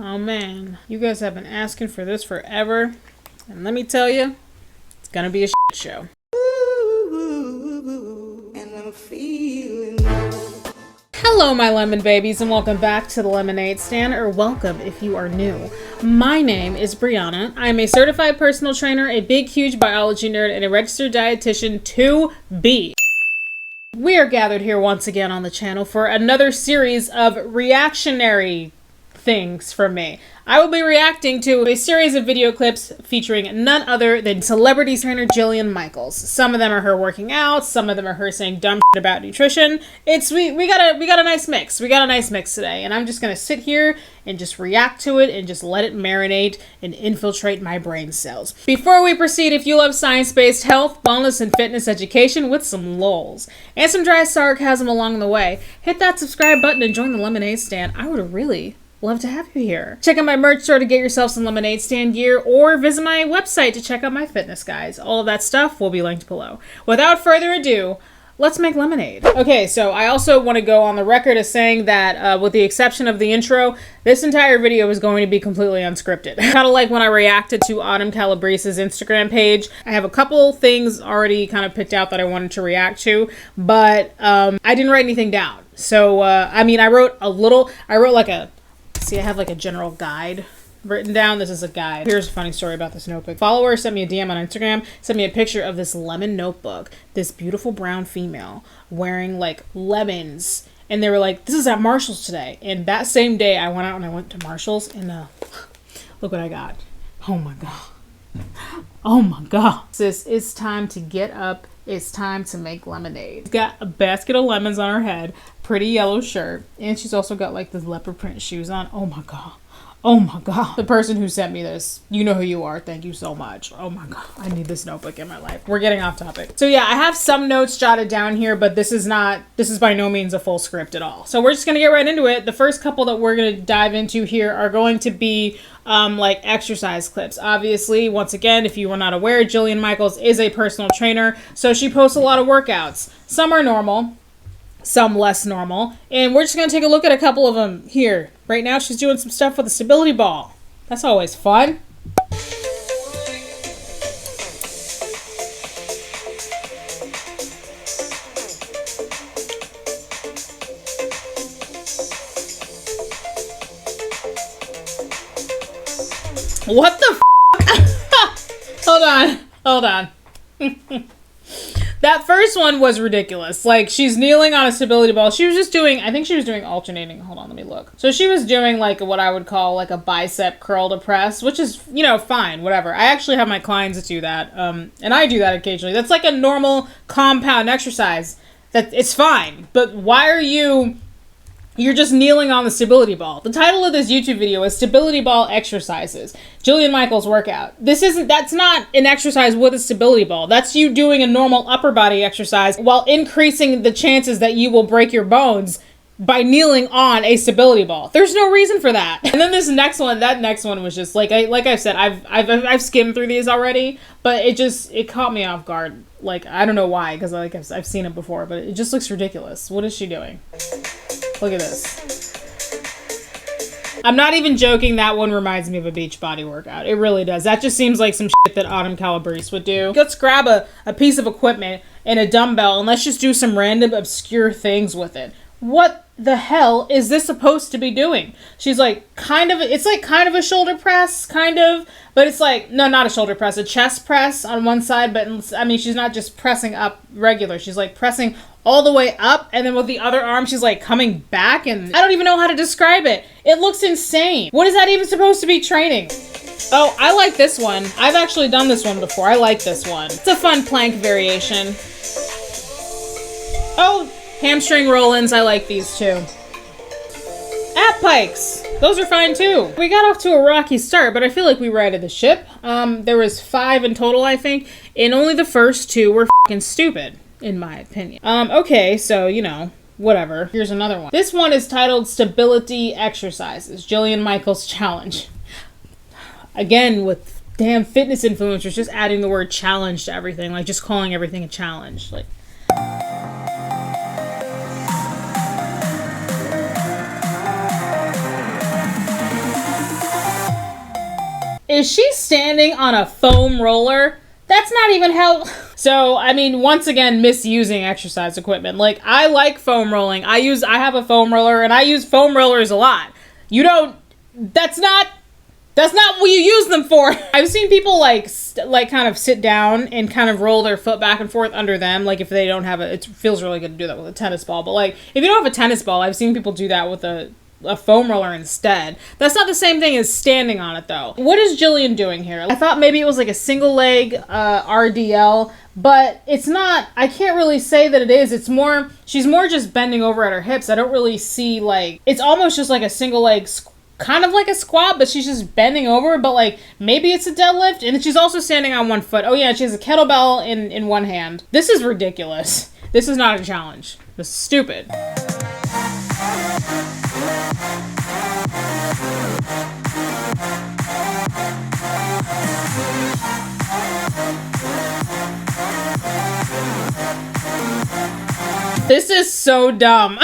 Oh man, you guys have been asking for this forever, and let me tell you, it's gonna be a shit show. And I'm feeling. Hello, my lemon babies, and welcome back to the Lemonade Stand, or welcome if you are new. My name is Brianna. I am a certified personal trainer, a big, huge biology nerd, and a registered dietitian to be. We are gathered here once again on the channel for another series of reactionary things from me. I will be reacting to a series of video clips featuring none other than celebrity trainer Jillian Michaels. Some of them are her working out, some of them are her saying dumb shit about nutrition. We got a nice mix. We got a nice mix today, and I'm just gonna sit here and just react to it and just let it marinate and infiltrate my brain cells. Before we proceed, if you love science-based health, wellness, and fitness education with some lols and some dry sarcasm along the way, hit that subscribe button and join the Lemonade Stand. I would really love to have you here. Check out my merch store to get yourself some Lemonade Stand gear, or visit my website to check out my fitness guides. All of that stuff will be linked below. Without further ado, let's make lemonade. Okay, so I also want to go on the record as saying that with the exception of the intro, this entire video is going to be completely unscripted. Kind of like when I reacted to Autumn Calabrese's Instagram page. I have a couple things already kind of picked out that I wanted to react to, but I didn't write anything down. So, I mean, I wrote like a, see, I have like a general guide written down. This is a guide. Here's a funny story about this notebook. Follower sent me a DM on Instagram, sent me a picture of this lemon notebook, this beautiful brown female wearing like lemons. And they were like, this is at Marshall's today. And that same day I went out and I went to Marshall's and look what I got. Oh my God. Oh my God. Sis, it's time to get up. It's time to make lemonade. She's got a basket of lemons on her head, pretty yellow shirt, and she's also got like the leopard print shoes on. Oh my God. Oh my God. The person who sent me this, you know who you are. Thank you so much. Oh my God. I need this notebook in my life. We're getting off topic. So yeah, I have some notes jotted down here, but this is by no means a full script at all. So we're just going to get right into it. The first couple that we're going to dive into here are going to be like exercise clips. Obviously, once again, if you were not aware, Jillian Michaels is a personal trainer. So she posts a lot of workouts. Some are normal, some less normal. And we're just going to take a look at a couple of them here. Right now, she's doing some stuff with a stability ball. That's always fun. What the f? Hold on. That first one was ridiculous. Like, she's kneeling on a stability ball. She was just doing, I think she was doing alternating. Hold on, let me look. So she was doing like what I would call like a bicep curl to press, which is, you know, fine, whatever. I actually have my clients do that. And I do that occasionally. That's like a normal compound exercise. That it's fine. But why are you're just kneeling on the stability ball? The title of this YouTube video is Stability Ball Exercises. Jillian Michaels workout. That's not an exercise with a stability ball. That's you doing a normal upper body exercise while increasing the chances that you will break your bones by kneeling on a stability ball. There's no reason for that. And then this next one, that next one was just like I've said, I've skimmed through these already, but it caught me off guard. Like, I don't know why, because like I've seen it before, but it just looks ridiculous. What is she doing? Look at this. I'm not even joking. That one reminds me of a beach body workout. It really does. That just seems like some shit that Autumn Calabrese would do. Let's grab a piece of equipment and a dumbbell and let's just do some random obscure things with it. What the hell is this supposed to be doing? She's like, it's like kind of a shoulder press, but it's like, no, not a shoulder press, a chest press on one side, but I mean, she's not just pressing up regular. She's like pressing all the way up, and then with the other arm, she's like coming back, and I don't even know how to describe it. It looks insane. What is that even supposed to be training? Oh, I like this one. I've actually done this one before. I like this one. It's a fun plank variation. Oh, hamstring roll-ins. I like these too. Ab pikes. Those are fine too. We got off to a rocky start, but I feel like we righted the ship. There was 5 in total, I think, and only the first 2 were fucking stupid, in my opinion. Okay, so, you know, whatever. Here's another one. This one is titled Stability Exercises, Jillian Michaels Challenge. Again, with damn fitness influencers just adding the word challenge to everything, like just calling everything a challenge. Like, Is she standing on a foam roller? That's not even how... So, I mean, once again, misusing exercise equipment. Like, I like foam rolling. I have a foam roller, and I use foam rollers a lot. You don't... That's not what you use them for. I've seen people like kind of sit down and kind of roll their foot back and forth under them. Like if they don't have it feels really good to do that with a tennis ball. But like if you don't have a tennis ball, I've seen people do that with a foam roller instead. That's not the same thing as standing on it though. What is Jillian doing here? I thought maybe it was like a single leg RDL, but it's not. I can't really say that it is. It's more, she's more just bending over at her hips. I don't really see like, it's almost just like a single leg kind of like a squat, but she's just bending over, but like maybe it's a deadlift, and she's also standing on one foot. Oh yeah, she has a kettlebell in one hand. This is ridiculous. This is not a challenge. This is stupid. This is so dumb.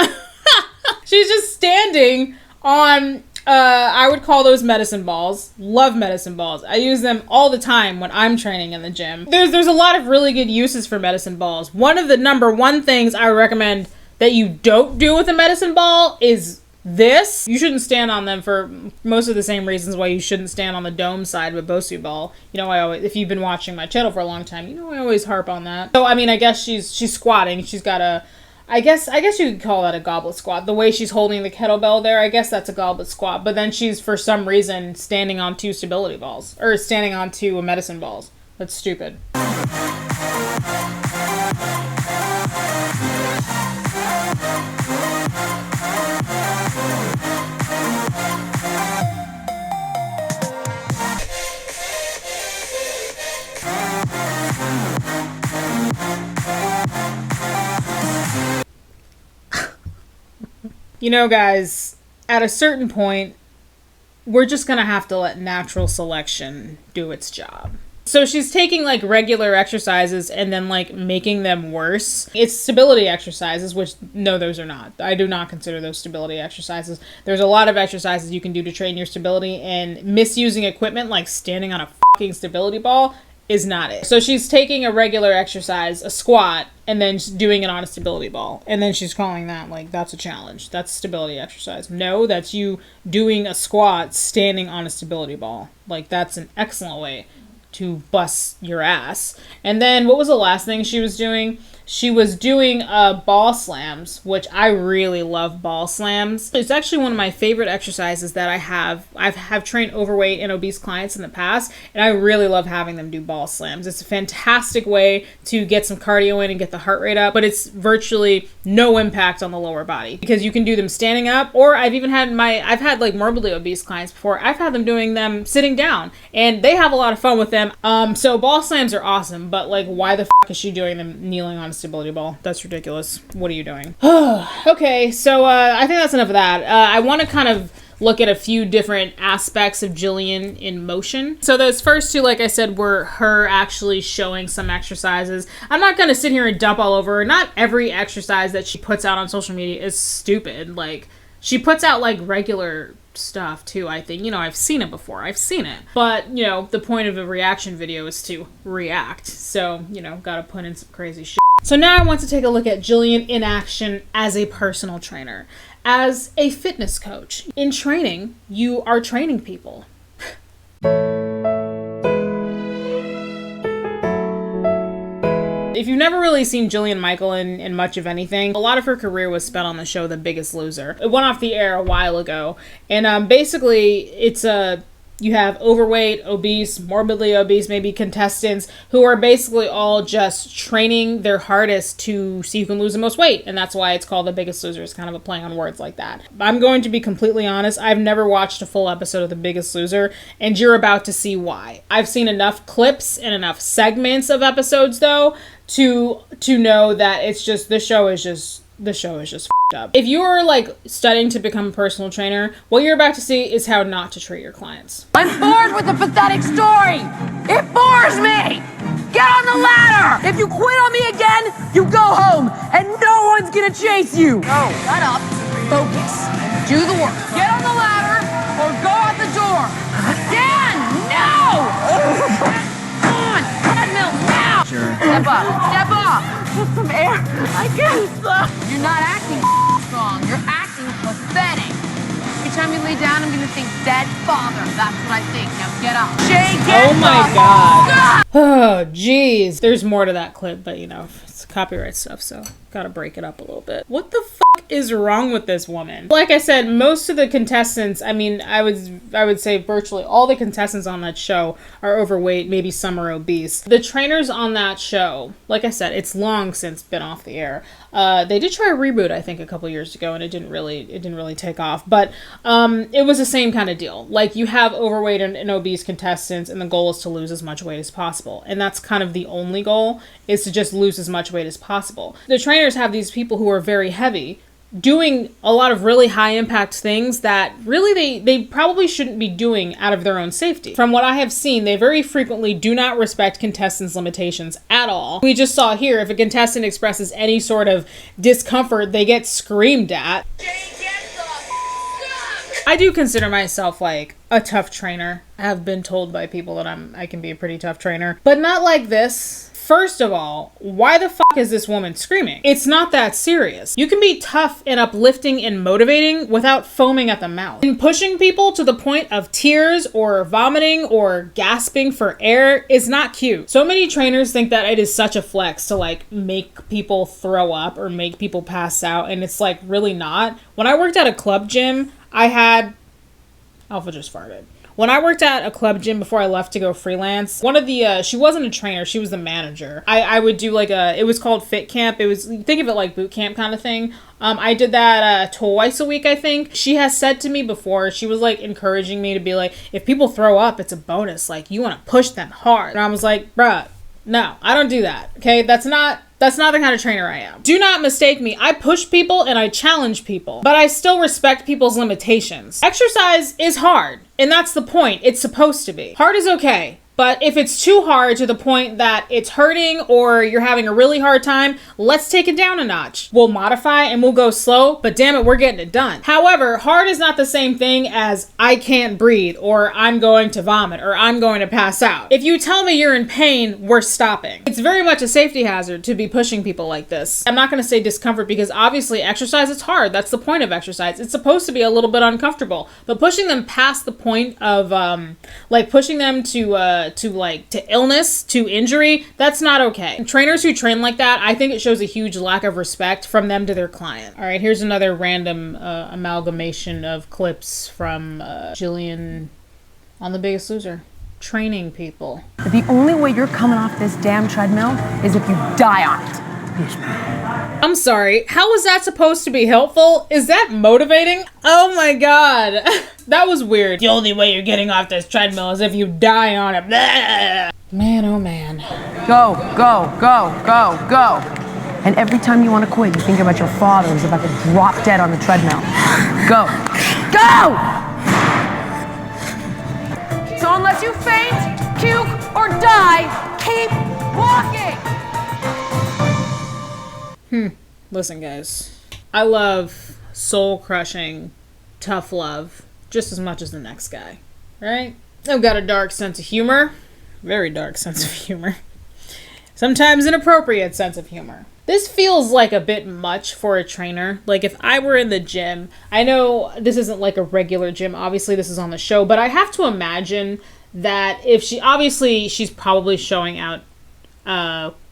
She's just standing on I would call those medicine balls. Love medicine balls. I use them all the time when I'm training in the gym. There's a lot of really good uses for medicine balls. One of the number one things I recommend that you don't do with a medicine ball is this. You shouldn't stand on them for most of the same reasons why you shouldn't stand on the dome side of a Bosu ball. You know, I always, if you've been watching my channel for a long time, you know I always harp on that. So I mean, I guess she's squatting. She's got a, I guess you could call that a goblet squat. The way she's holding the kettlebell there, I guess that's a goblet squat. But then she's, for some reason, standing on two stability balls. Or standing on two medicine balls. That's stupid. You know, guys, at a certain point, we're just gonna have to let natural selection do its job. So she's taking like regular exercises and then like making them worse. It's stability exercises, which no, those are not. I do not consider those stability exercises. There's a lot of exercises you can do to train your stability, and misusing equipment like standing on a fucking stability ball is not it. So she's taking a regular exercise, a squat, and then doing it on a stability ball. And then she's calling that like, that's a challenge. That's stability exercise. No, that's you doing a squat standing on a stability ball. Like that's an excellent way to bust your ass. And then what was the last thing she was doing? She was doing ball slams, which I really love ball slams. It's actually one of my favorite exercises that I have. I've trained overweight and obese clients in the past, and I really love having them do ball slams. It's a fantastic way to get some cardio in and get the heart rate up, but it's virtually no impact on the lower body because you can do them standing up, or I've had like morbidly obese clients before. I've had them doing them sitting down, and they have a lot of fun with them. So ball slams are awesome, but like why the fuck is she doing them kneeling on a stability ball? That's ridiculous. What are you doing? Okay, so I think that's enough of that. I want to kind of look at a few different aspects of Jillian in motion. So those first two, like I said, were her actually showing some exercises. I'm not going to sit here and dump all over her. Not every exercise that she puts out on social media is stupid. Like, she puts out like regular stuff too, I think. You know, I've seen it before. I've seen it. But, you know, the point of a reaction video is to react. So, you know, gotta put in some crazy shit. So now I want to take a look at Jillian in action as a personal trainer, as a fitness coach. In training, you are training people. If you've never really seen Jillian Michaels in much of anything, a lot of her career was spent on the show The Biggest Loser. It went off the air a while ago, and basically it's you have overweight, obese, morbidly obese, maybe contestants who are basically all just training their hardest to see who can lose the most weight. And that's why it's called The Biggest Loser. It's kind of a play on words like that. I'm going to be completely honest. I've never watched a full episode of The Biggest Loser, and you're about to see why. I've seen enough clips and enough segments of episodes, though, to know that it's just, the show is just f***ed up. If you're like studying to become a personal trainer, what you're about to see is how not to treat your clients. I'm bored with the pathetic story. It bores me. Get on the ladder. If you quit on me again, you go home and no one's gonna chase you. No, shut up. Focus. Do the work. Get on the ladder or go out the door. Dan, no! Step up. Step up. Just some air. I can't stop. You're not acting strong. You're acting pathetic. Every time you lay down, I'm gonna think dead father. That's what I think. Now get up. Shake it. Oh my god. Oh, jeez. There's more to that clip, but you know, it's copyright stuff, so gotta break it up a little bit. What the fuck is wrong with this woman? Like I said, most of the contestants, I mean, I would say virtually all the contestants on that show are overweight, maybe some are obese. The trainers on that show, like I said, it's long since been off the air. They did try a reboot, I think, a couple years ago, and it didn't really take off. But it was the same kind of deal. Like, you have overweight and obese contestants, and the goal is to lose as much weight as possible. And that's kind of the only goal, is to just lose as much weight as possible. The trainers have these people who are very heavy, doing a lot of really high impact things that really they probably shouldn't be doing out of their own safety. From what I have seen, they very frequently do not respect contestants' limitations at all. We just saw here, if a contestant expresses any sort of discomfort, they get screamed at. I do consider myself like a tough trainer. I have been told by people that I can be a pretty tough trainer, but not like this. First of all, why the fuck is this woman screaming? It's not that serious. You can be tough and uplifting and motivating without foaming at the mouth. And pushing people to the point of tears or vomiting or gasping for air is not cute. So many trainers think that it is such a flex to like make people throw up or make people pass out, and it's like really not. When I worked at a club gym, Alpha just farted. When I worked at a club gym before I left to go freelance, one of the, she wasn't a trainer, she was the manager. I would do like it was called Fit Camp. It was, think of it like boot camp kind of thing. I did that twice a week, I think. She has said to me before, she was like encouraging me to be like, if people throw up, it's a bonus. Like, you want to push them hard. And I was like, bruh, no, I don't do that. Okay, that's not the kind of trainer I am. Do not mistake me. I push people and I challenge people, but I still respect people's limitations. Exercise is hard, and that's the point. It's supposed to be. Hard is okay. But if it's too hard to the point that it's hurting or you're having a really hard time, let's take it down a notch. We'll modify and we'll go slow, but damn it, we're getting it done. However, hard is not the same thing as I can't breathe or I'm going to vomit or I'm going to pass out. If you tell me you're in pain, we're stopping. It's very much a safety hazard to be pushing people like this. I'm not going to say discomfort because obviously exercise is hard. That's the point of exercise. It's supposed to be a little bit uncomfortable, but pushing them past the point of like pushing them to illness, to injury, that's not okay. And trainers who train like that, I think it shows a huge lack of respect from them to their client. All right, here's another random amalgamation of clips from Jillian on The Biggest Loser. Training people. The only way you're coming off this damn treadmill is if you die on it. I'm sorry, how was that supposed to be helpful? Is that motivating? Oh my god. That was weird. The only way you're getting off this treadmill is if you die on it. Blah. Man, oh man. Go, go, go, go, go. And every time you want to quit, you think about your father who's about to drop dead on the treadmill. Go. Go! So unless you faint, puke, or die, keep walking! Listen, guys. I love soul-crushing, tough love just as much as the next guy, right? I've got a dark sense of humor. Very dark sense of humor. Sometimes inappropriate sense of humor. This feels like a bit much for a trainer. Like if I were in the gym, I know this isn't like a regular gym. Obviously this is on the show, but I have to imagine that if she's probably showing out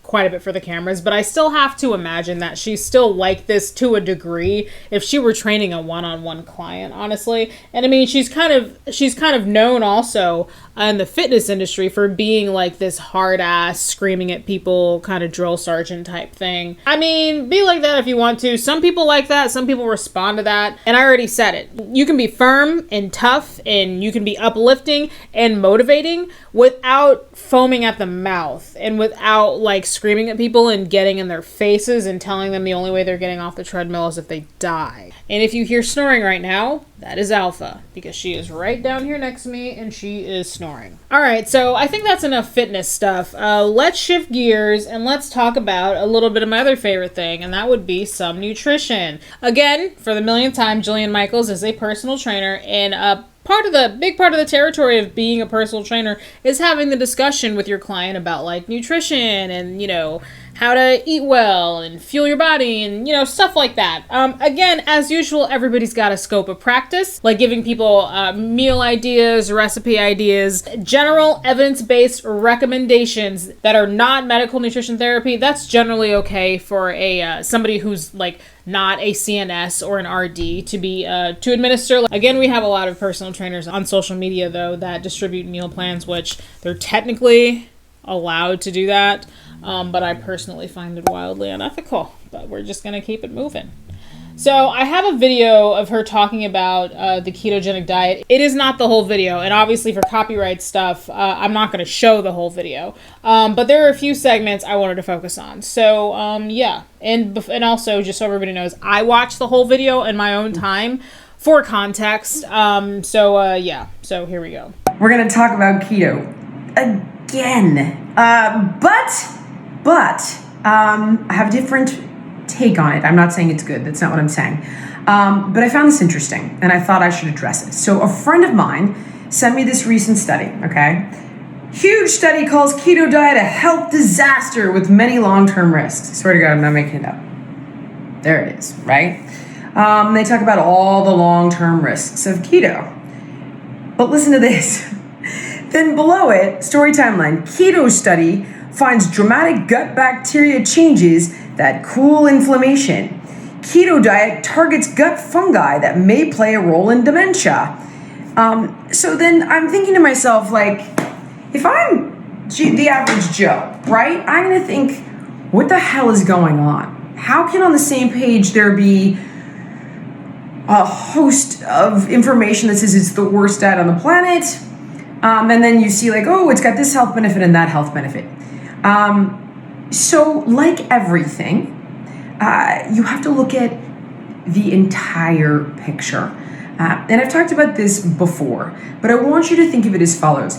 quite a bit for the cameras, but I still have to imagine that she's still like this to a degree if she were training a one-on-one client, honestly. And I mean, she's kind of known also in the fitness industry for being like this hard ass, screaming at people kind of drill sergeant type thing. I mean, be like that if you want to. Some people like that, some people respond to that, and I already said it. You can be firm and tough, and you can be uplifting and motivating without foaming at the mouth and without like screaming at people and getting in their faces and telling them the only way they're getting off the treadmill is if they die. And if you hear snoring right now, that is Alpha, because she is right down here next to me and she is snoring. All right, so I think that's enough fitness stuff. Let's shift gears and let's talk about a little bit of my other favorite thing, and that would be some nutrition. Again, for the millionth time, Jillian Michaels is a personal trainer, and big part of the territory of being a personal trainer is having the discussion with your client about like nutrition and, you know, how to eat well and fuel your body and, you know, stuff like that. Again, as usual, everybody's got a scope of practice, like giving people meal ideas, recipe ideas, general evidence-based recommendations that are not medical nutrition therapy. That's generally okay for a somebody who's like not a CNS or an RD to be to administer. Again, we have a lot of personal trainers on social media though that distribute meal plans, which they're technically allowed to do that. But I personally find it wildly unethical, but we're just going to keep it moving. So I have a video of her talking about the ketogenic diet. It is not the whole video, and obviously for copyright stuff, I'm not going to show the whole video. But there are a few segments I wanted to focus on. So yeah, and also just so everybody knows, I watched the whole video in my own time for context. Yeah, so here we go. We're going to talk about keto again, but I have a different take on it. I'm not saying it's good. That's not what I'm saying. But I found this interesting, and I thought I should address it. So a friend of mine sent me this recent study, okay? Huge study calls keto diet a health disaster with many long-term risks. I swear to God, I'm not making it up. There it is, right? They talk about all the long-term risks of keto. But listen to this. Then below it, story timeline, keto study finds dramatic gut bacteria changes that cool inflammation. Keto diet targets gut fungi that may play a role in dementia. So then I'm thinking to myself, like, if I'm the average Joe, right, I'm going to think, what the hell is going on? How can on the same page there be a host of information that says it's the worst diet on the planet, and then you see like, oh, it's got this health benefit and that health benefit. So like everything, you have to look at the entire picture. And I've talked about this before, but I want you to think of it as follows.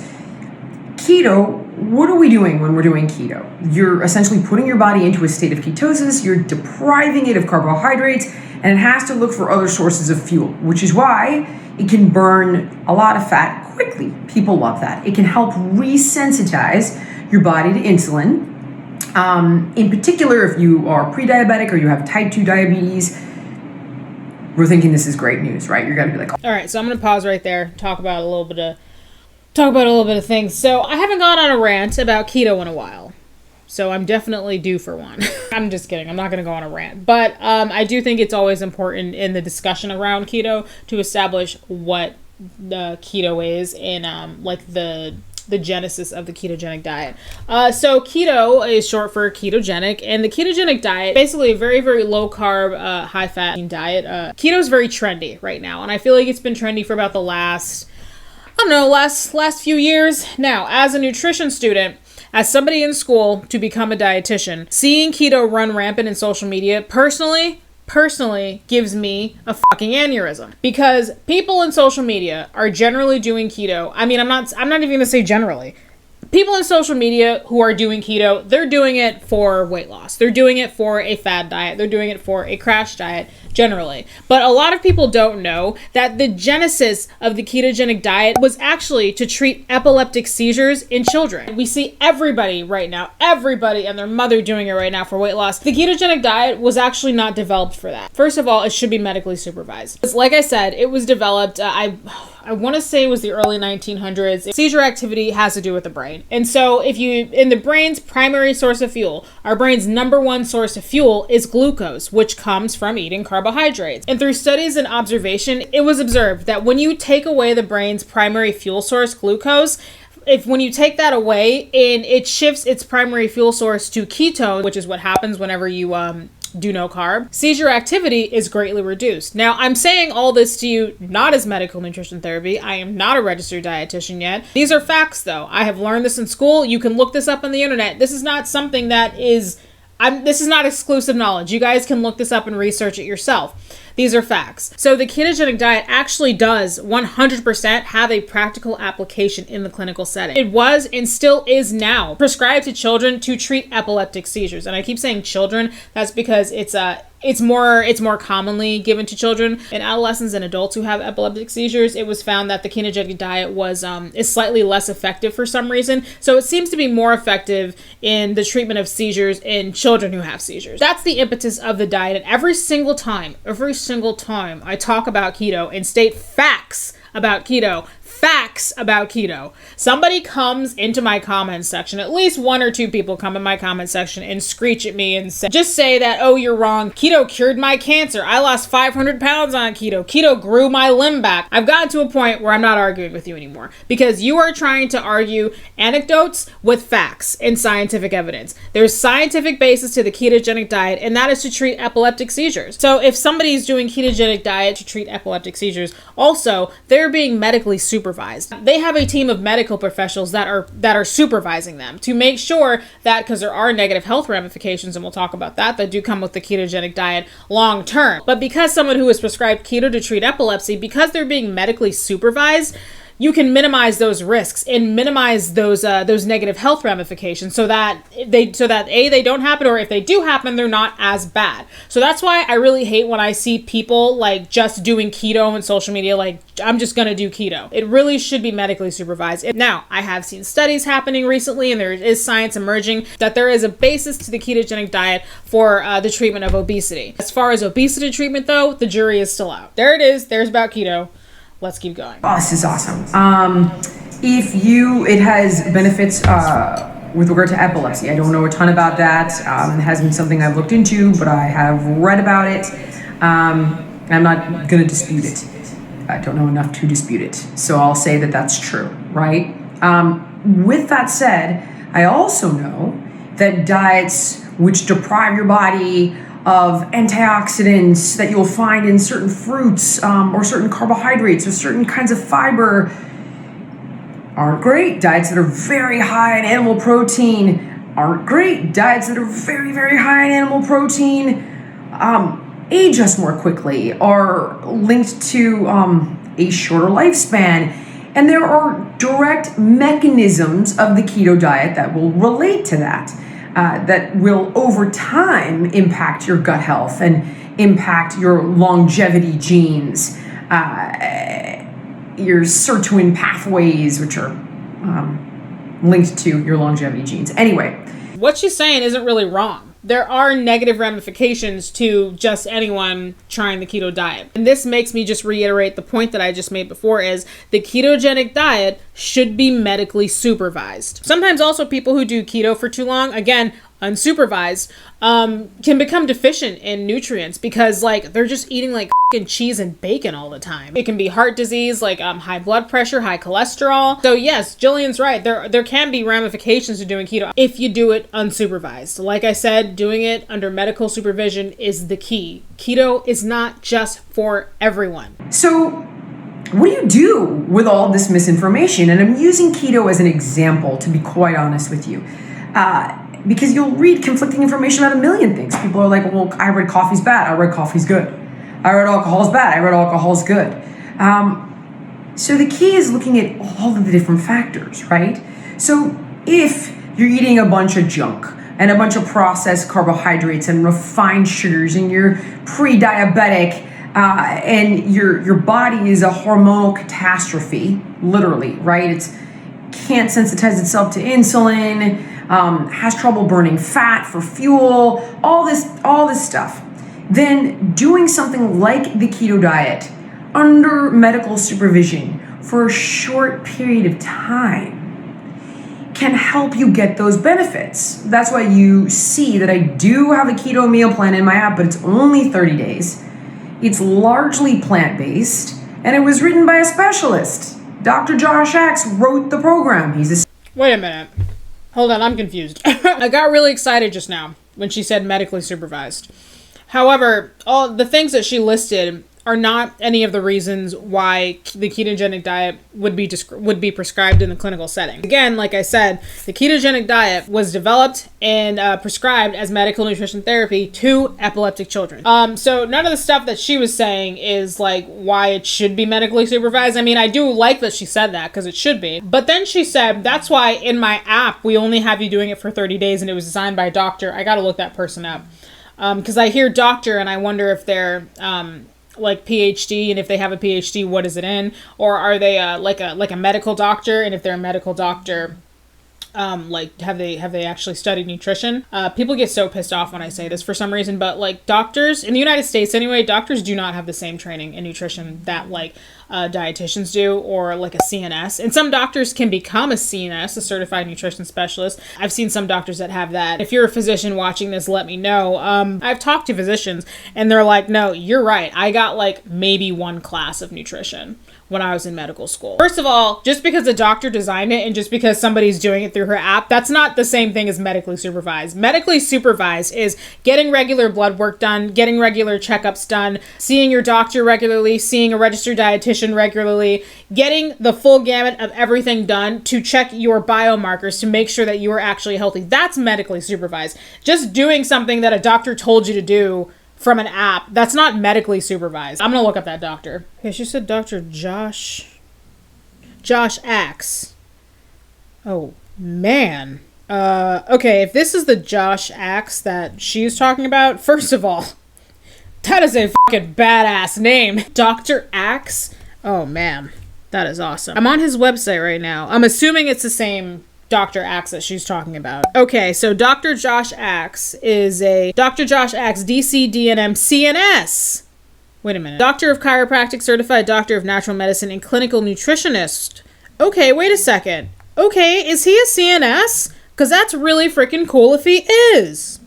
Keto, what are we doing when we're doing keto? You're essentially putting your body into a state of ketosis, you're depriving it of carbohydrates, and it has to look for other sources of fuel, which is why it can burn a lot of fat quickly. People love that. It can help resensitize your body to insulin. In particular, if you are pre-diabetic or you have type 2 diabetes, we're thinking this is great news, right? You're going to be like, all right, so I'm going to pause right there, talk about a little bit of things. So I haven't gone on a rant about keto in a while. So I'm definitely due for one. I'm just kidding. I'm not going to go on a rant. But I do think it's always important in the discussion around keto to establish what the keto is and like the genesis of the ketogenic diet. So keto is short for ketogenic, and the ketogenic diet, basically a very, very low carb, high fat diet. Keto is very trendy right now, and I feel like it's been trendy for about the last few years. Now, as a nutrition student, as somebody in school to become a dietitian, seeing keto run rampant in social media personally gives me a fucking aneurysm, because people in social media are generally doing keto. I mean, I'm not even gonna say generally. People in social media who are doing keto, they're doing it for weight loss. They're doing it for a fad diet. They're doing it for a crash diet, generally. But a lot of people don't know that the genesis of the ketogenic diet was actually to treat epileptic seizures in children. We see everybody right now, everybody and their mother doing it right now for weight loss. The ketogenic diet was actually not developed for that. First of all, it should be medically supervised. Like I said, it was developed, I want to say it was the early 1900s. Seizure activity has to do with the brain. And so in the brain's primary source of fuel, our brain's number one source of fuel is glucose, which comes from eating carbohydrates. And through studies and observation, it was observed that when you take away the brain's primary fuel source, glucose, when you take that away and it shifts its primary fuel source to ketone, which is what happens whenever you do no carb, seizure activity is greatly reduced. Now, I'm saying all this to you not as medical nutrition therapy. I am not a registered dietitian yet. These are facts, though. I have learned this in school. You can look this up on the internet. This is not something that is, this is not exclusive knowledge. You guys can look this up and research it yourself. These are facts. So the ketogenic diet actually does 100% have a practical application in the clinical setting. It was and still is now prescribed to children to treat epileptic seizures. And I keep saying children, that's because it's more commonly given to children. In adolescents and adults who have epileptic seizures, it was found that the ketogenic diet is slightly less effective for some reason. So it seems to be more effective in the treatment of seizures in children who have seizures. That's the impetus of the diet. And every single time I talk about keto and state facts about keto, somebody comes into my comment section, at least one or two people come in my comment section and screech at me and say that, oh, you're wrong. Keto cured my cancer. I lost 500 pounds on keto. Keto grew my limb back. I've gotten to a point where I'm not arguing with you anymore because you are trying to argue anecdotes with facts and scientific evidence. There's scientific basis to the ketogenic diet, and that is to treat epileptic seizures. So if somebody's doing ketogenic diet to treat epileptic seizures, also, they're being medically supervised. They have a team of medical professionals that are supervising them to make sure that, because there are negative health ramifications, and we'll talk about that do come with the ketogenic diet long term. But because someone who is prescribed keto to treat epilepsy, because they're being medically supervised, you can minimize those risks and minimize those negative health ramifications so that they don't happen, or if they do happen, they're not as bad. So that's why I really hate when I see people like just doing keto on social media, like I'm just gonna do keto. It really should be medically supervised. Now, I have seen studies happening recently, and there is science emerging that there is a basis to the ketogenic diet for the treatment of obesity. As far as obesity treatment though, the jury is still out. There it is. There's about keto. Let's keep going. Oh, this is awesome. It has benefits with regard to epilepsy. I don't know a ton about that. It hasn't been something I've looked into, but I have read about it. I'm not going to dispute it. I don't know enough to dispute it. So I'll say that that's true, right? With that said, I also know that diets which deprive your body of antioxidants that you'll find in certain fruits or certain carbohydrates or certain kinds of fiber aren't great. Diets that are very high in animal protein aren't great. Diets that are very, very high in animal protein age us more quickly, are linked to a shorter lifespan. And there are direct mechanisms of the keto diet that will relate to that. That will over time impact your gut health and impact your longevity genes, your sirtuin pathways, which are linked to your longevity genes. Anyway. What she's saying isn't really wrong. There are negative ramifications to just anyone trying the keto diet. And this makes me just reiterate the point that I just made before, is the ketogenic diet should be medically supervised. Sometimes also people who do keto for too long, again, unsupervised, can become deficient in nutrients because like they're just eating like cheese and bacon all the time. It can be heart disease, like high blood pressure, high cholesterol. So yes, Jillian's right. There can be ramifications to doing keto if you do it unsupervised. Like I said, doing it under medical supervision is the key. Keto is not just for everyone. So what do you do with all this misinformation? And I'm using keto as an example, to be quite honest with you. Because you'll read conflicting information about a million things. People are like, well, I read coffee's bad. I read coffee's good. I read alcohol's bad. I read alcohol's good. So the key is looking at all of the different factors, right? So if you're eating a bunch of junk and a bunch of processed carbohydrates and refined sugars and you're pre-diabetic and your body is a hormonal catastrophe, literally, right? It can't sensitize itself to insulin, has trouble burning fat for fuel, all this stuff. Then doing something like the keto diet under medical supervision for a short period of time can help you get those benefits. That's why you see that I do have a keto meal plan in my app, but it's only 30 days. It's largely plant-based, and it was written by a specialist. Dr. Josh Axe wrote the program. Wait a minute. Hold on, I'm confused. I got really excited just now when she said medically supervised. However, all the things that she listed are not any of the reasons why the ketogenic diet would be prescribed in the clinical setting. Again, like I said, the ketogenic diet was developed and prescribed as medical nutrition therapy to epileptic children. So none of the stuff that she was saying is like why it should be medically supervised. I mean, I do like that she said that because it should be. But then she said, that's why in my app, we only have you doing it for 30 days and it was designed by a doctor. I got to look that person up. Because I hear doctor and I wonder if they're like PhD, and if they have a PhD, what is it in? Or are they like a medical doctor? And if they're a medical doctor, like have they actually studied nutrition? People get so pissed off when I say this for some reason, but like doctors in the United States anyway, doctors do not have the same training in nutrition that like dietitians do, or like a CNS. And some doctors can become a CNS, a certified nutrition specialist. I've seen some doctors that have that. If you're a physician watching this, let me know. I've talked to physicians and they're like, no, you're right. I got like maybe one class of nutrition when I was in medical school. First of all, just because a doctor designed it and just because somebody's doing it through her app, that's not the same thing as medically supervised. Medically supervised is getting regular blood work done, getting regular checkups done, seeing your doctor regularly, seeing a registered dietitian regularly, getting the full gamut of everything done to check your biomarkers to make sure that you are actually healthy. That's medically supervised. Just doing something that a doctor told you to do from an app, that's not medically supervised. I'm gonna look up that doctor. Okay, she said Dr. Josh Axe. Oh, man. Okay, if this is the Josh Axe that she's talking about, first of all, that is a fucking badass name. Dr. Axe? Oh, man. That is awesome. I'm on his website right now. I'm assuming it's the same Dr. Axe that she's talking about. Okay, so Dr. Josh Axe is a Dr. Josh Axe DCDNM CNS. Wait a minute. Doctor of Chiropractic, Certified Doctor of Natural Medicine, and Clinical Nutritionist. Okay, wait a second. Okay, is he a CNS? Because that's really freaking cool if he is.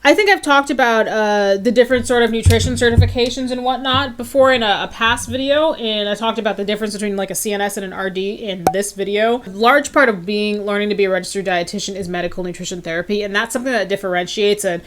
I think I've talked about the different sort of nutrition certifications and whatnot before in a past video, and I talked about the difference between like a CNS and an RD in this video. A large part of learning to be a registered dietitian is medical nutrition therapy, and that's something that differentiates a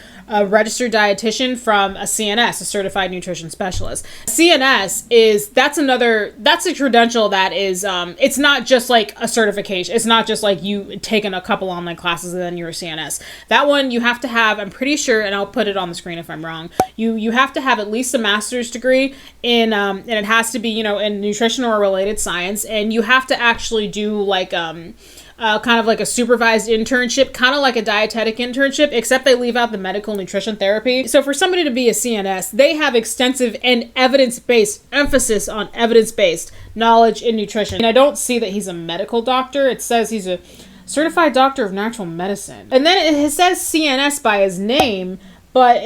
registered dietitian from a CNS, a certified nutrition specialist. CNS that's a credential that is, it's not just like a certification. It's not just like you taken a couple online classes and then you're a CNS. That one you have to have, I'm pretty sure, and I'll put it on the screen if I'm wrong, you have to have at least a master's degree in and it has to be, in nutrition or related science, and you have to actually do like kind of like a supervised internship, kind of like a dietetic internship, except they leave out the medical nutrition therapy. So for somebody to be a CNS, they have extensive and evidence-based emphasis on evidence-based knowledge in nutrition. And I don't see that he's a medical doctor. It says he's a Certified Doctor of Natural Medicine. And then it says CNS by his name, but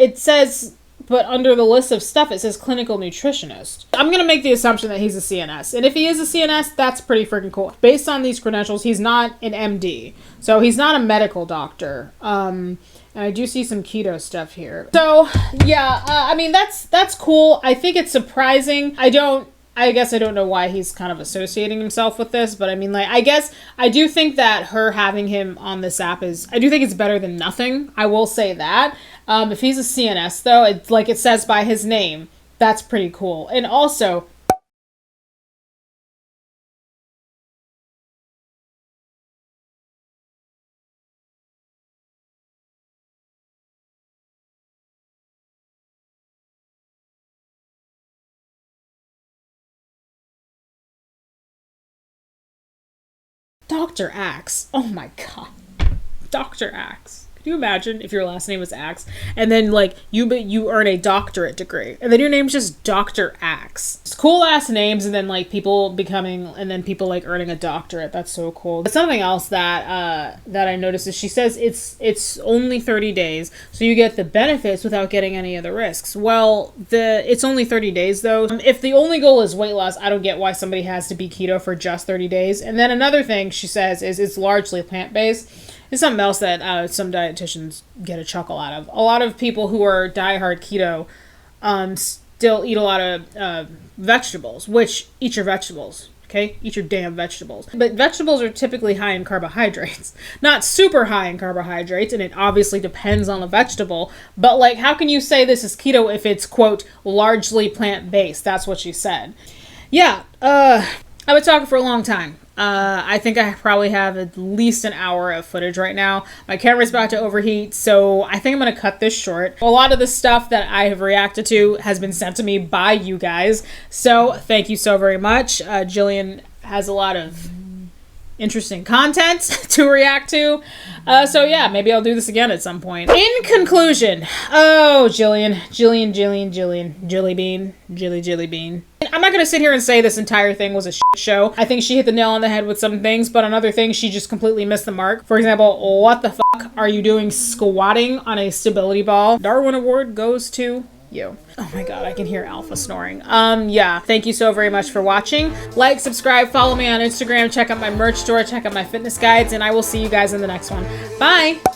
under the list of stuff, it says Clinical Nutritionist. I'm going to make the assumption that he's a CNS. And if he is a CNS, that's pretty freaking cool. Based on these credentials, he's not an MD. So he's not a medical doctor. And I do see some keto stuff here. So, yeah, I mean, that's cool. I think it's surprising. I guess I don't know why he's kind of associating himself with this, but I mean, like, I guess I do think that her having him on this app I do think it's better than nothing. I will say that. If he's a CNS, though, it's like it says by his name, that's pretty cool. And also, Dr. Axe. Oh my god. Dr. Axe. Can you imagine if your last name was Axe and then like you earn a doctorate degree and then your name's just Dr. Axe? It's cool ass names, and then like people like earning a doctorate. That's so cool. But something else that I noticed is she says it's only 30 days, so you get the benefits without getting any of the risks. Well, it's only 30 days though. If the only goal is weight loss, I don't get why somebody has to be keto for just 30 days. And then another thing she says is it's largely plant-based. It's something else that some dietitians get a chuckle out of. A lot of people who are diehard keto still eat a lot of vegetables, which eat your vegetables. Okay, eat your damn vegetables. But vegetables are typically high in carbohydrates. Not super high in carbohydrates, and it obviously depends on the vegetable. But like, how can you say this is keto if it's, quote, largely plant-based? That's what she said. Yeah, I've been talking for a long time. I think I probably have at least an hour of footage right now. My camera's about to overheat, so I think I'm going to cut this short. A lot of the stuff that I have reacted to has been sent to me by you guys, so thank you so very much. Jillian has a lot of interesting content to react to. So yeah, maybe I'll do this again at some point. In conclusion, oh, Jillian, Jilly Bean. I'm not gonna sit here and say this entire thing was a shit show. I think she hit the nail on the head with some things, but on other things, she just completely missed the mark. For example, what the fuck are you doing squatting on a stability ball? Darwin Award goes to you. Oh my god, I can hear Alpha snoring. Yeah, thank you so very much for watching. Like, subscribe, follow me on Instagram, check out my merch store, check out my fitness guides, and I will see you guys in the next one. Bye!